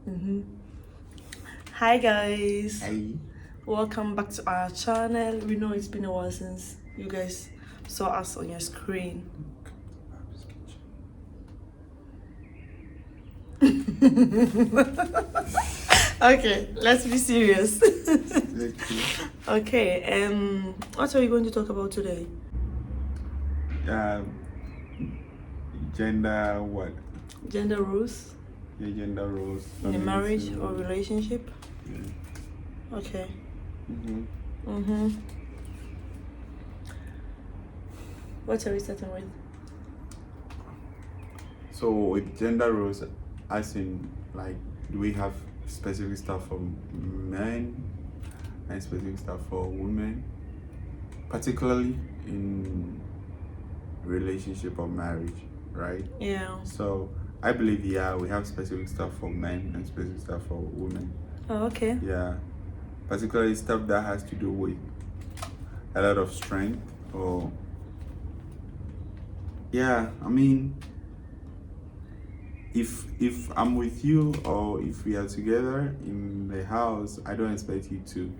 Mm-hmm. Hi guys. Hi. Welcome back to our channel. We know it's been a while since you guys saw us on your screen. Okay, let's be serious. Okay, what are we going to talk about today? Gender what? Gender roles Yeah, gender roles. in a marriage or relationship. Yeah. Okay. Mm-hmm. What are we starting with? So with gender roles, as in like, do we have specific stuff for men and specific stuff for women, particularly in relationship or marriage, right? Yeah. So I believe we have specific stuff for men and specific stuff for women. Oh, okay. Yeah, particularly stuff that has to do with a lot of strength or I mean, if I'm with you or if we are together in the house, I don't expect you to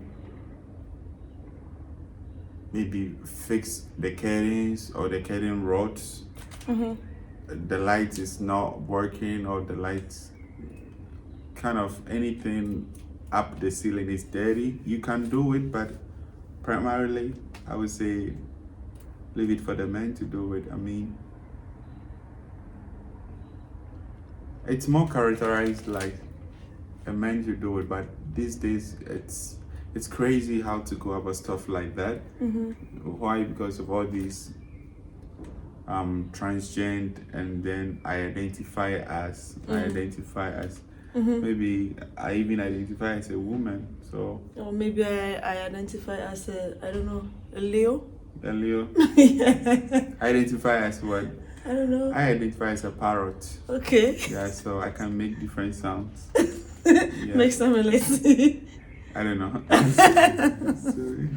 maybe fix the curtains or the curtain rods. The light is not working, or the lights kind of anything up the ceiling is dirty. You can do it, but primarily I would say leave it for the men to do it. I mean, it's more characterized like a man to do it, but these days it's crazy how to go about stuff like that. Why? Because of all these transgender, and then I identify as maybe I even identify as a woman. So or maybe I identify as a Leo. A Leo. Yeah. Identify as what? I don't know. I identify as a parrot. Okay. Yeah, so I can make different sounds. Make some lazy. I don't know. Sorry.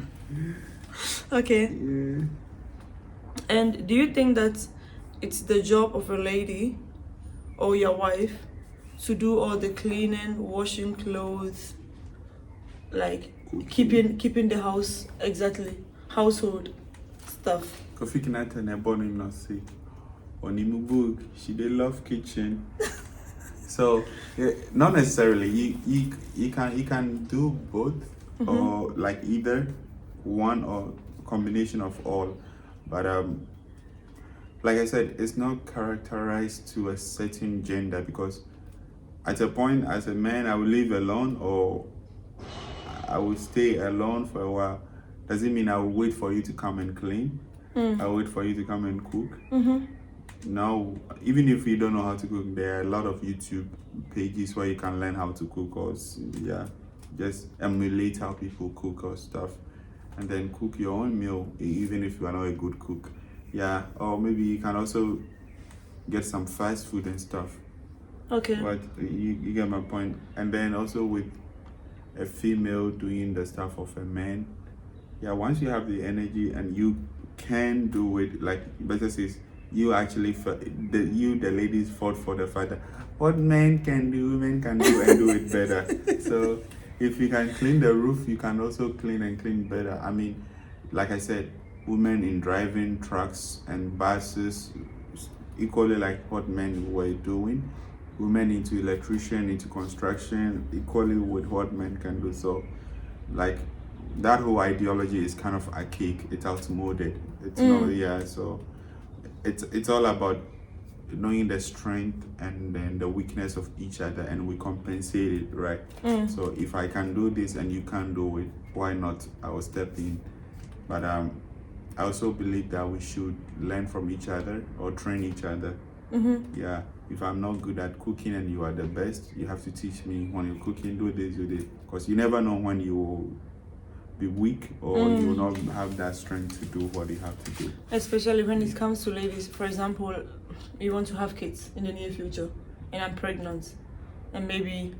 Okay. Yeah. And do you think that it's the job of a lady or your wife to do all the cleaning, washing clothes, like keeping the house, household stuff? Kofi Kinata na born in not say on book she they love kitchen. So not necessarily you can do both, or like either one or combination of all, but like I said, it's not characterized to a certain gender, because at a point as a man I will live alone or I will stay alone for a while. Doesn't mean I will wait for you to come and clean. I will wait for you to come and cook. Now, even if you don't know how to cook, there are a lot of YouTube pages where you can learn how to cook, or just emulate how people cook or stuff, and then cook your own meal, even if you are not a good cook. Yeah, or maybe you can also get some fast food and stuff. Okay. But you get my point. And then also with a female doing the stuff of a man, once you have the energy and you can do it, like better says, you actually the ladies fought for the fact that what men can do, women can do and do it better. So if you can clean the roof, you can also clean better. I mean, like I said, women in driving trucks and buses, equally like what men were doing. Women into electrician, into construction, equally with what men can do. So like that whole ideology is kind of archaic. It's outmoded. It's not, so it's all about knowing the strength and then the weakness of each other, and we compensate it, right? So if I can do this and you can't do it, why not? I will step in. But I also believe that we should learn from each other or train each other. Yeah, if I'm not good at cooking and you are the best, you have to teach me when you're cooking, do this, because you never know when you will be weak or you will not have that strength to do what you have to do. Especially when it comes to ladies. For example, you want to have kids in the near future and I'm pregnant, and maybe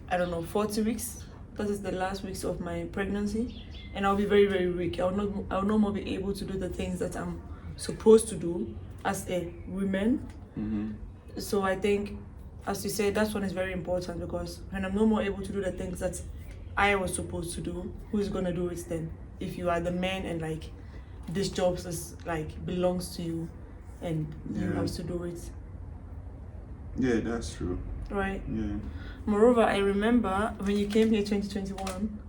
40 weeks, that is the last weeks of my pregnancy, and I'll be very, very weak. I'll no more be able to do the things that I'm supposed to do as a woman. So I think as you said, that one is very important, because when I'm no more able to do the things that I was supposed to do, who's gonna do it then? If you are the man and like this job is like belongs to you and you have to do it. Yeah, that's true. Right? Yeah. Moreover, I remember when you came here 2021,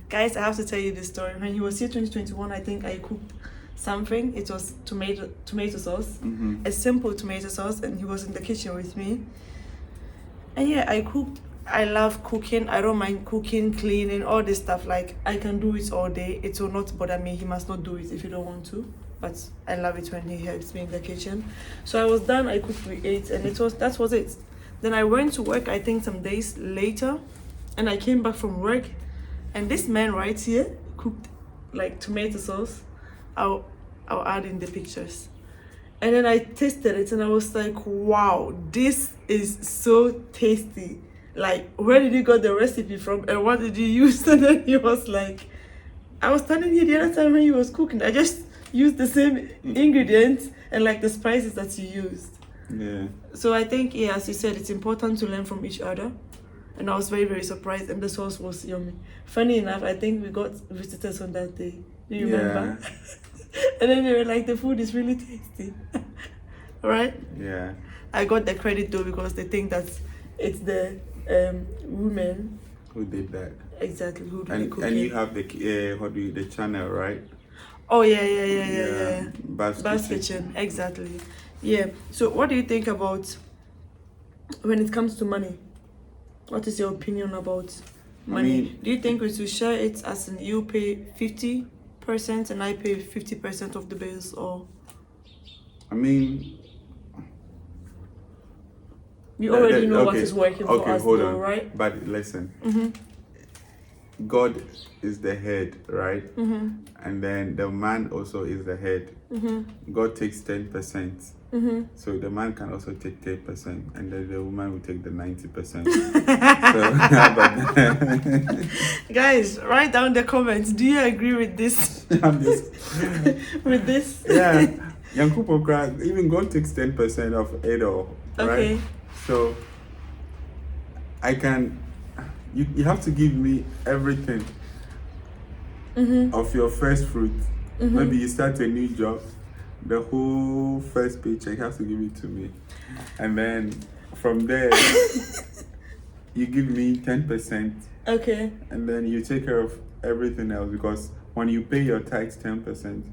guys, I have to tell you this story. When he was here 2021, I think I cooked something. It was tomato sauce, a simple tomato sauce, and he was in the kitchen with me. And yeah, I cooked. I love cooking. I don't mind cooking, cleaning, all this stuff. Like, I can do it all day. It will not bother me. He must not do it if you don't want to. But I love it when he helps me in the kitchen. So I was done. I cooked, we ate, and that was it. Then I went to work, I think some days later, and I came back from work, and this man right here cooked like tomato sauce. I'll add in the pictures. And then I tasted it and I was like, wow, this is so tasty. Like, where did you get the recipe from and what did you use? And then he was like, I was standing here the other time when he was cooking. I just used the same ingredients and like the spices that you used. Yeah. So I think, yeah, as you said, it's important to learn from each other. And I was very, very surprised, and the sauce was yummy. Funny enough, I think we got visitors on that day. Do you remember? And then they were like, the food is really tasty. Right? Yeah. I got the credit though, because they think that it's the women who did that. Exactly, who did the cooking. And you have the channel, right? Oh yeah. Bab's Kitchen, exactly. Yeah. So what do you think about when it comes to money? What is your opinion about money? Do you think we should share it as in you pay 50% and I pay 50% of the bills, or? I mean, you already know what is working for us, hold though, on. Right? But listen, God is the head, right? And then the man also is the head. God takes 10%. So the man can also take 10%, and then the woman will take the 90%. So, guys, write down the comments. Do you agree with this? With this? Yeah. Even God takes 10% of it all, right? Okay. So I can. You have to give me everything of your first fruit. Maybe you start a new job, the whole first paycheck, you have to give it to me. And then from there, you give me 10%. Okay. And then you take care of everything else, because when you pay your tax 10%,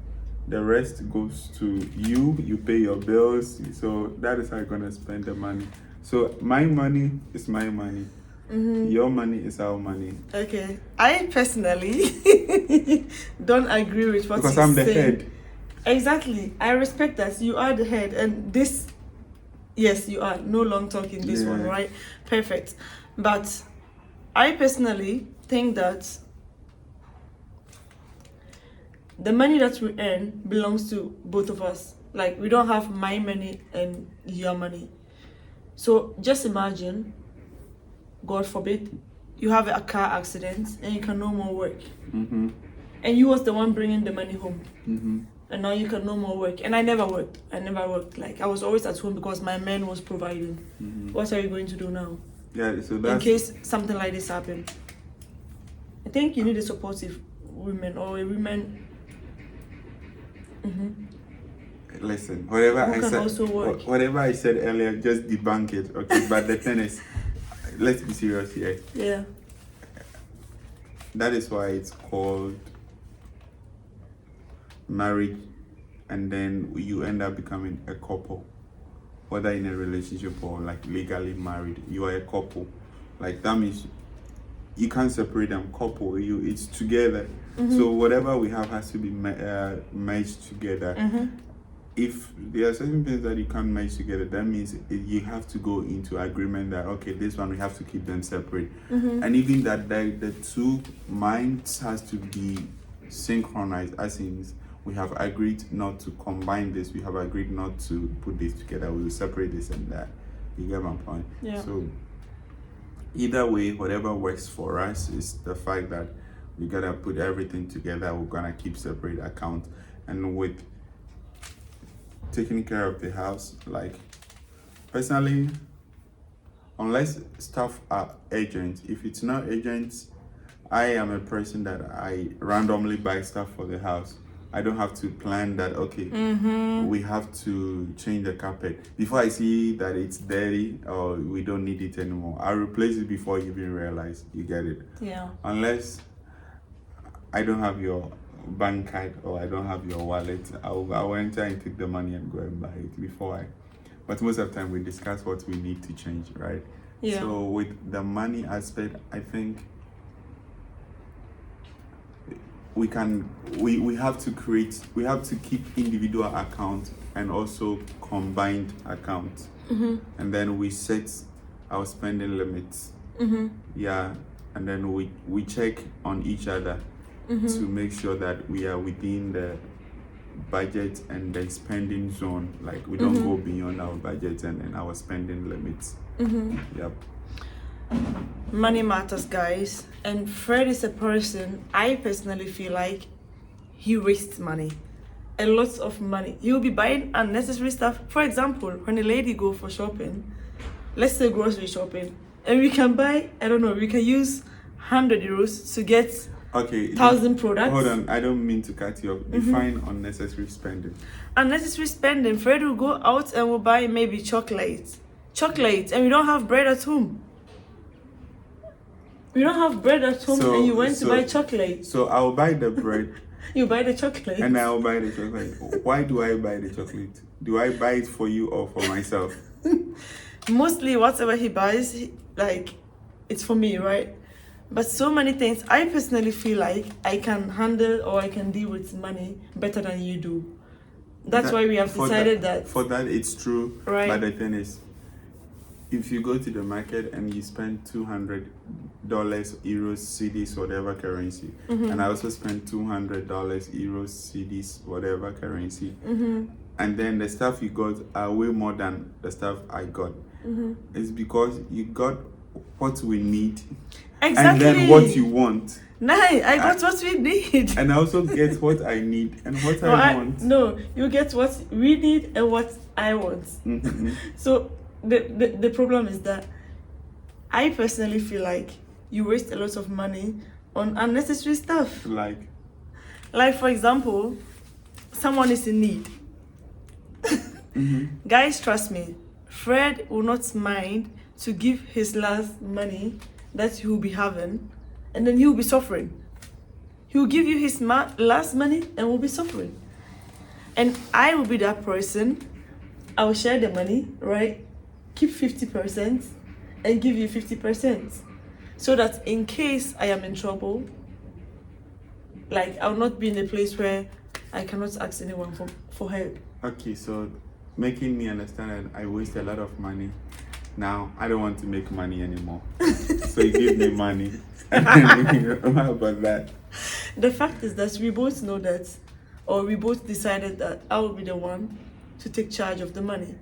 the rest goes to you. You pay your bills. So that is how you're going to spend the money. So my money is my money. Your money is our money. Okay. I personally don't agree with what because you're I'm the saying. head. Exactly. I respect that. You are the head, and this, yes, you are. No long talking this one, right? Perfect. But I personally think that the money that we earn belongs to both of us. Like, we don't have my money and your money. So just imagine, God forbid, you have a car accident and you can no more work. And you was the one bringing the money home. And now you can no more work. And I never worked. Like, I was always at home because my man was providing. What are you going to do now? Yeah, so that's... in case something like this happened. I think you need a supportive woman or a woman. Listen, whatever I said earlier, just debunk it, okay? But the thing is, let's be serious here. Yeah. That is why it's called marriage, and then you end up becoming a couple, whether in a relationship or like legally married. You are a couple. Like, that means you can't separate them. Couple, it's together. So whatever we have has to be merged together. If there are certain things that you can't merge together, that means you have to go into agreement that, okay, this one we have to keep them separate. And even that the two minds has to be synchronized, as in we have agreed not to combine this, we have agreed not to put this together, we will separate this and that. You get my point? Yeah. So either way, whatever works for us is the fact that we gotta put everything together, we're gonna keep separate accounts. And with taking care of the house, like, personally, unless stuff are urgent. If it's not urgent, I am a person that I randomly buy stuff for the house. I don't have to plan that, okay, we have to change the carpet. Before I see that it's dirty or we don't need it anymore, I'll replace it before you even realize. You get it? Yeah. Unless I don't have your bank card or I don't have your wallet, I'll enter and take the money and go and buy it before I. But most of the time we discuss what we need to change, right? Yeah. So with the money aspect, I think we have to keep individual accounts and also combined accounts, and then we set our spending limits. Yeah, and then we check on each other to make sure that we are within the budget and the spending zone. Like we don't go beyond our budget and our spending limits. Yep. Money matters, guys, and Fred is a person I personally feel like he wastes money, a lot of money. He will be buying unnecessary stuff. For example, when a lady go for shopping, let's say grocery shopping, and we can buy, I don't know, we can use 100 euros to get 1,000 products. Hold on, I don't mean to cut you off. Define unnecessary spending. Unnecessary spending, Fred will go out and will buy maybe chocolate, and we don't have bread at home. We don't have bread at home, and you went to buy chocolate. So I'll buy the bread. You buy the chocolate. And I'll buy the chocolate. Why do I buy the chocolate? Do I buy it for you or for myself? Mostly whatever he buys, like, it's for me, right? But so many things, I personally feel like I can handle or I can deal with money better than you do. That's why we have decided that. For that, it's true. Right. But the thing is, if you go to the market and you spend $200, euros, cedis, whatever currency, and I also spend $200, euros, cedis, whatever currency, and then the stuff you got are way more than the stuff I got, it's because you got what we need, and then what you want. I got what we need. And I also get what I need and what I want. No, you get what we need and what I want. So the problem is that I personally feel like you waste a lot of money on unnecessary stuff. Like for example, someone is in need. Guys, trust me, Fred will not mind to give his last money that he will be having, and then he will be suffering. He will give you his last money and will be suffering. And I will be that person. I will share the money, right? Keep 50% and give you 50%. So that in case I am in trouble, like, I will not be in a place where I cannot ask anyone for help. Okay, so making me understand that I waste a lot of money. Now I don't want to make money anymore. So you give me money. How about that? The fact is that we both know that, or we both decided that I will be the one to take charge of the money.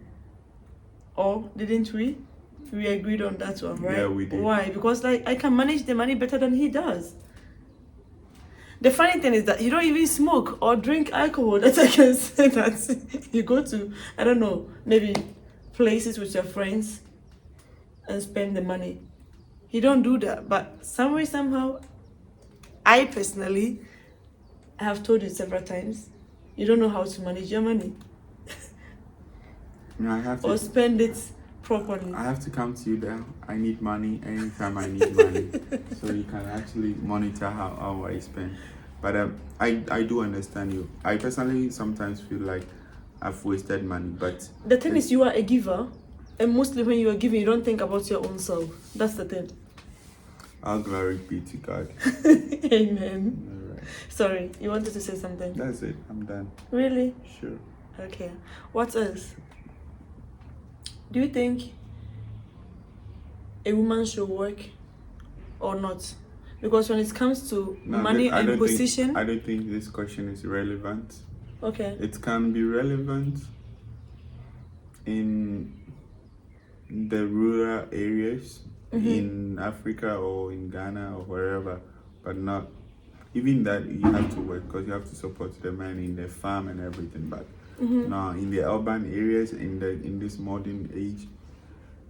Or didn't we? We agreed on that one, right? Yeah, we did. Why? Because like I can manage the money better than he does. The funny thing is that you don't even smoke or drink alcohol. That I can say that you go to, I don't know, maybe places with your friends and spend the money. You don't do that. But some way, somehow, I personally have told you several times, you don't know how to manage your money. No, I have to. Or spend it properly. I have to come to you there. I need money anytime I need money. So you can actually monitor how I spend. But I do understand you. I personally sometimes feel like I've wasted money. But the thing is, you are a giver. And mostly when you are giving, you don't think about your own self. That's the thing. All glory be to God. Amen. All right. Sorry, you wanted to say something? That's it. I'm done. Really? Sure. Okay. What else? Do you think a woman should work or not? Because when it comes to money and position... I don't think this question is relevant. Okay. It can be relevant in the rural areas, in Africa or in Ghana or wherever, but not... Even that, you have to work because you have to support the man in the farm and everything, but now in the urban areas, in this modern age,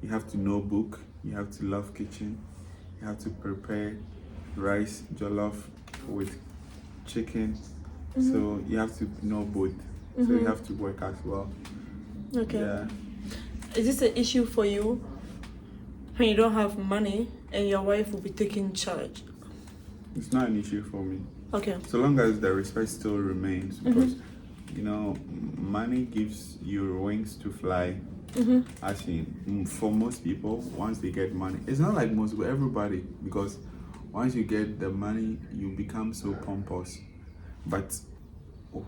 you have to know book, you have to love kitchen, you have to prepare rice jollof with chicken. So you have to know both. So you have to work as well. Okay. Yeah. Is this an issue for you when you don't have money and your wife will be taking charge? It's not an issue for me. Okay. So long as the respect still remains, because you know, money gives you wings to fly. Actually, for most people, once they get money, it's not like most, but everybody, because once you get the money, you become so pompous. But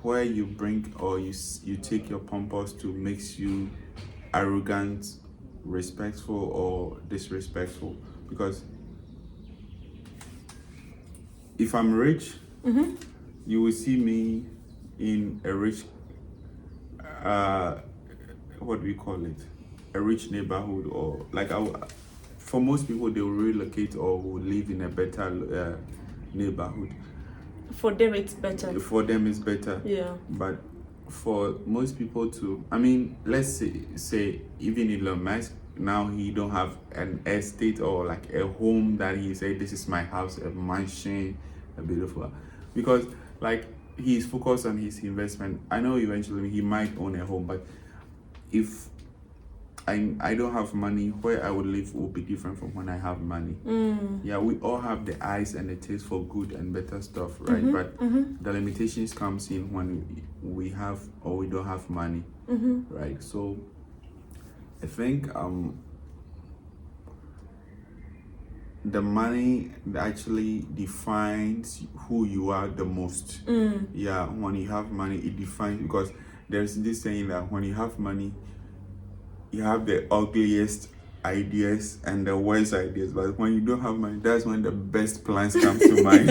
where you bring or you take your pompous to makes you arrogant, respectful, or disrespectful. Because if I'm rich, you will see me in a rich, what do we call it? A rich neighborhood, or like for most people, they will relocate or will live in a better neighborhood. For them, it's better. For them, it's better. Yeah. But for most people too, I mean, let's say even Elon Musk, now he don't have an estate or like a home that he say, this is my house, a mansion, a beautiful, because like he's focused on his investment. I know eventually he might own a home, but if I don't have money, where I would live will be different from when I have money. Yeah, we all have the eyes and the taste for good and better stuff, right? But the limitations comes in when we have or we don't have money, right? So I think the money actually defines who you are the most. Yeah, when you have money, it defines, because there's this saying that when you have money, you have the ugliest ideas and the worst ideas, but when you don't have money, that's when the best plans come to mind.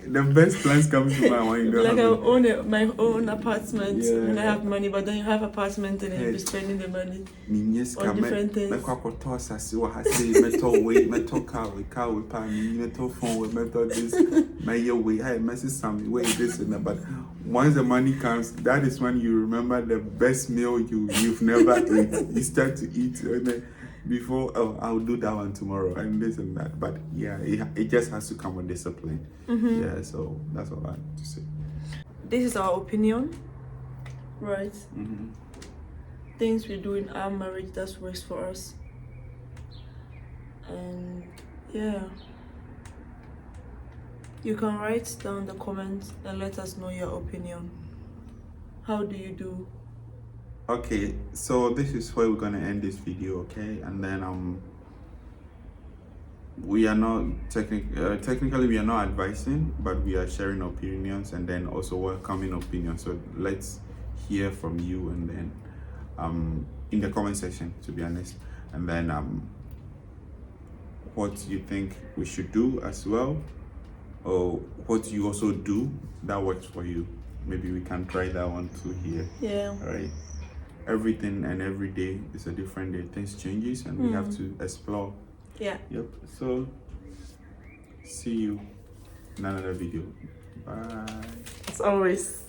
The best plans come to mind when you don't have money. I own my own apartment when I have money, but then you have apartment and then you'll be spending the money on different things. But once the money comes, that is when you remember the best meal you've never eaten. You start to eat and then before, oh, I'll do that one tomorrow and this and that. But yeah, it just has to come with discipline. Yeah, so that's all I have to say. This is our opinion, right? Things we do in our marriage that works for us. And yeah, you can write down the comments and let us know your opinion. How do you do? Okay, so this is where we're gonna end this video, okay? And then we are not technically we are not advising, but we are sharing opinions and then also welcoming opinions. So let's hear from you, and then in the comment section, to be honest, and then what you think we should do as well, or what you also do that works for you. Maybe we can try that one too here. Yeah. All right. Everything and every day is a different day. Things changes and we have to explore. Yeah. Yep. So see you in another video. Bye. As always.